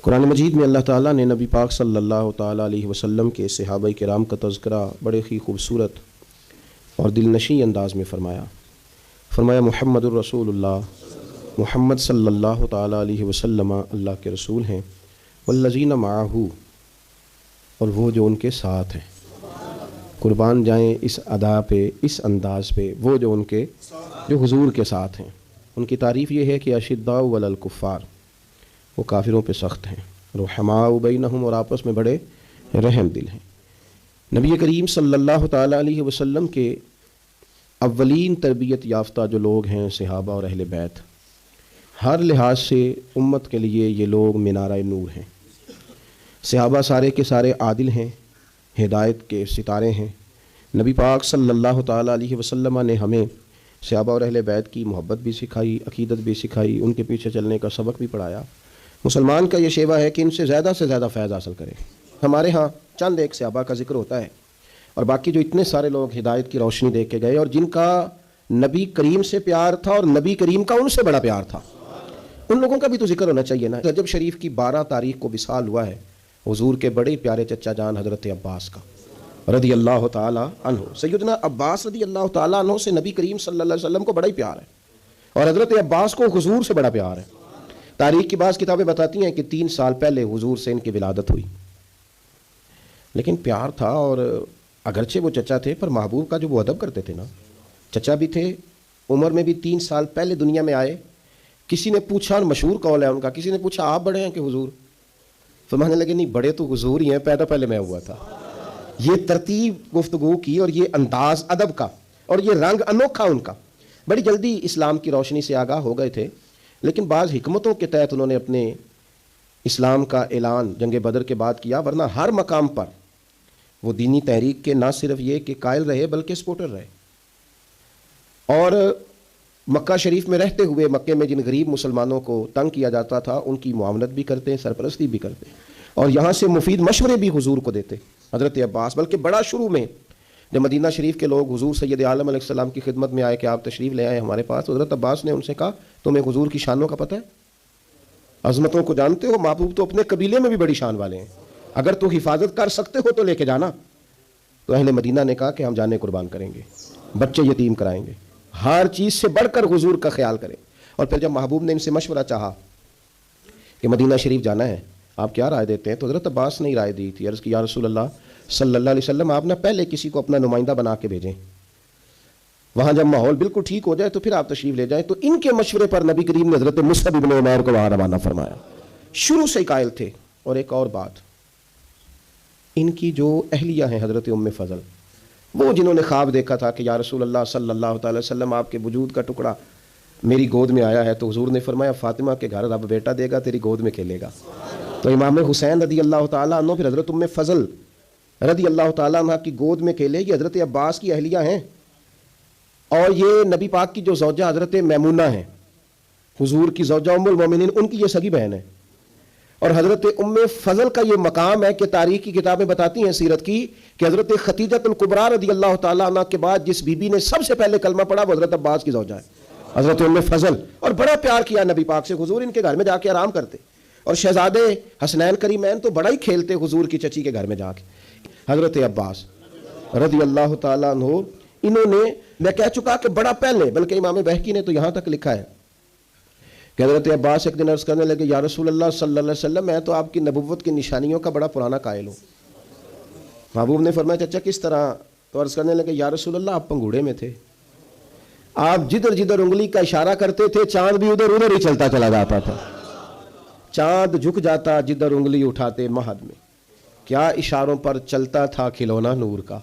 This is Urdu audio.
قرآن مجید میں اللہ تعالیٰ نے نبی پاک صلی اللہ تعالیٰ علیہ وسلم کے صحابہ کرام کا تذکرہ بڑے ہی خوبصورت اور دل نشیں انداز میں فرمایا محمد الرسول اللہ، محمد صلی اللہ تعالیٰ علیہ وسلم اللہ کے رسول ہیں، والذین معہ، اور وہ جو ان کے ساتھ ہیں۔ قربان جائیں اس ادا پہ، اس انداز پہ، وہ جو ان کے جو حضور کے ساتھ ہیں۔ ان کی تعریف یہ ہے کہ اشداء علی الکفار، وہ کافروں پہ سخت ہیں، رحماء بینہم، اور آپس میں بڑے رحم دل ہیں۔ نبی کریم صلی اللہ تعالیٰ علیہ وسلم کے اولین تربیت یافتہ جو لوگ ہیں صحابہ اور اہل بیت، ہر لحاظ سے امت کے لیے یہ لوگ منارہ نور ہیں۔ صحابہ سارے کے سارے عادل ہیں، ہدایت کے ستارے ہیں۔ نبی پاک صلی اللہ تعالیٰ علیہ وسلم نے ہمیں صحابہ اور اہل بیت کی محبت بھی سکھائی، عقیدت بھی سکھائی، ان کے پیچھے چلنے کا سبق بھی پڑھایا۔ مسلمان کا یہ شیوا ہے کہ ان سے زیادہ فیض حاصل کرے۔ ہمارے ہاں چند ایک صحابہ کا ذکر ہوتا ہے، اور باقی جو اتنے سارے لوگ ہدایت کی روشنی دے کے گئے اور جن کا نبی کریم سے پیار تھا اور نبی کریم کا ان سے بڑا پیار تھا، ان لوگوں کا بھی تو ذکر ہونا چاہیے نا۔ رجب شریف کی 12 تاریخ کو وصال ہوا ہے حضور کے بڑے پیارے چچا جان حضرت عباس کا رضی اللہ تعالی عنہ۔ سیدنا عباس رضی اللہ تعالی عنہ سے نبی کریم صلی اللہ علیہ وسلم کو بڑا ہی پیار ہے، اور حضرت عباس کو حضور سے بڑا پیار ہے۔ تاریخ کی بعض کتابیں بتاتی ہیں کہ 3 سال پہلے حضور سے ان کی ولادت ہوئی، لیکن پیار تھا۔ اور اگرچہ وہ چچا تھے پر محبوب کا جو وہ ادب کرتے تھے نا، چچا بھی تھے، عمر میں بھی 3 سال پہلے دنیا میں آئے۔ کسی نے پوچھا، اور مشہور قول ہے ان کا، کسی نے پوچھا آپ بڑے ہیں کہ حضور؟ فرمانے لگے نہیں، بڑے تو حضور ہی ہیں، پیدا پہلے میں ہوا تھا۔ یہ ترتیب گفتگو کی اور یہ انداز ادب کا اور یہ رنگ انوکھا ان کا۔ بڑی جلدی اسلام کی روشنی سے آگاہ ہو گئے تھے، لیکن بعض حکمتوں کے تحت انہوں نے اپنے اسلام کا اعلان جنگ بدر کے بعد کیا، ورنہ ہر مقام پر وہ دینی تحریک کے نہ صرف یہ کہ قائل رہے بلکہ سپورٹر رہے۔ اور مکہ شریف میں رہتے ہوئے مکے میں جن غریب مسلمانوں کو تنگ کیا جاتا تھا ان کی معاونت بھی کرتے، سرپرستی بھی کرتے، اور یہاں سے مفید مشورے بھی حضور کو دیتے حضرت عباس۔ بلکہ بڑا شروع میں جب مدینہ شریف کے لوگ حضور سید عالم علیہ السلام کی خدمت میں آئے کہ آپ تشریف لے آئے ہمارے پاس، حضرت عباس نے ان سے کہا تمہیں حضور کی شانوں کا پتہ ہے، عظمتوں کو جانتے ہو؟ محبوب تو اپنے قبیلے میں بھی بڑی شان والے ہیں، اگر تو حفاظت کر سکتے ہو تو لے کے جانا۔ تو اہل مدینہ نے کہا کہ ہم جانیں قربان کریں گے، بچے یتیم کرائیں گے، ہر چیز سے بڑھ کر حضور کا خیال کریں۔ اور پھر جب محبوب نے ان سے مشورہ چاہا کہ مدینہ شریف جانا ہے، آپ کیا رائے دیتے ہیں؟ تو حضرت عباس نے ہی رائے دی تھی، عرض کی یا رسول اللہ صلی اللہ علیہ وسلم، آپ نہ پہلے کسی کو اپنا نمائندہ بنا کے بھیجیں، وہاں جب ماحول بالکل ٹھیک ہو جائے تو پھر آپ تشریف لے جائیں۔ تو ان کے مشورے پر نبی کریم نے حضرت مصعب بن عمیر کو وہاں روانہ فرمایا۔ شروع سے قائل تھے۔ اور ایک اور بات، ان کی جو اہلیہ ہیں حضرت ام فضل، وہ جنہوں نے خواب دیکھا تھا کہ یا رسول اللہ صلی اللہ تعالی وسلم آپ کے وجود کا ٹکڑا میری گود میں آیا ہے، تو حضور نے فرمایا فاطمہ کے گھر رب بیٹا دے گا، تیری گود میں کھیلے گا۔ تو امام حسین رضی اللہ تعالیٰ عنہ پھر حضرت ام فضل رضی اللہ تعالیٰ عنہ کی گود میں کھیلے۔ یہ حضرت عباس کی اہلیہ ہیں، اور یہ نبی پاک کی جو زوجہ حضرت میمونہ ہیں، حضور کی زوجہ ام المومنین، ان کی یہ سگی بہن ہے۔ اور حضرت ام فضل کا یہ مقام ہے کہ تاریخ کی کتابیں بتاتی ہیں سیرت کی کہ حضرت خدیجہ الکبریٰ رضی اللہ تعالیٰ عنہ کے بعد جس بی بی نے سب سے پہلے کلمہ پڑھا وہ حضرت عباس کی زوجہ ہے، حضرت ام فضل۔ اور بڑا پیار کیا نبی پاک سے، حضور ان کے گھر میں جا کے آرام کرتے، اور شہزادے حسنین کریمین تو بڑا ہی کھیلتے حضور کی چچی کے گھر میں جا کے۔ حضرت عباس رضی اللہ تعالیٰ عنہ، انہوں نے، میں کہہ چکا کہ بڑا پہلے، بلکہ امام بہقی نے تو یہاں تک لکھا ہے کہ حضرت عباس ایک دن عرض کرنے لگے یا رسول اللہ صلی اللہ علیہ وسلم، میں تو آپ کی نبوت کی نشانیوں کا بڑا پرانا قائل ہوں۔ محبوب نے فرمایا چچا کس طرح؟ تو عرض کرنے لگے یا رسول اللہ آپ پنگوڑے میں تھے، آپ جدھر جدھر انگلی کا اشارہ کرتے تھے چاند بھی ادھر ادھر ہی چلتا چلا جاتا تھا، چاند جھک جاتا جدھر انگلی اٹھاتے مہد میں، کیا اشاروں پر چلتا تھا کھلونا نور کا۔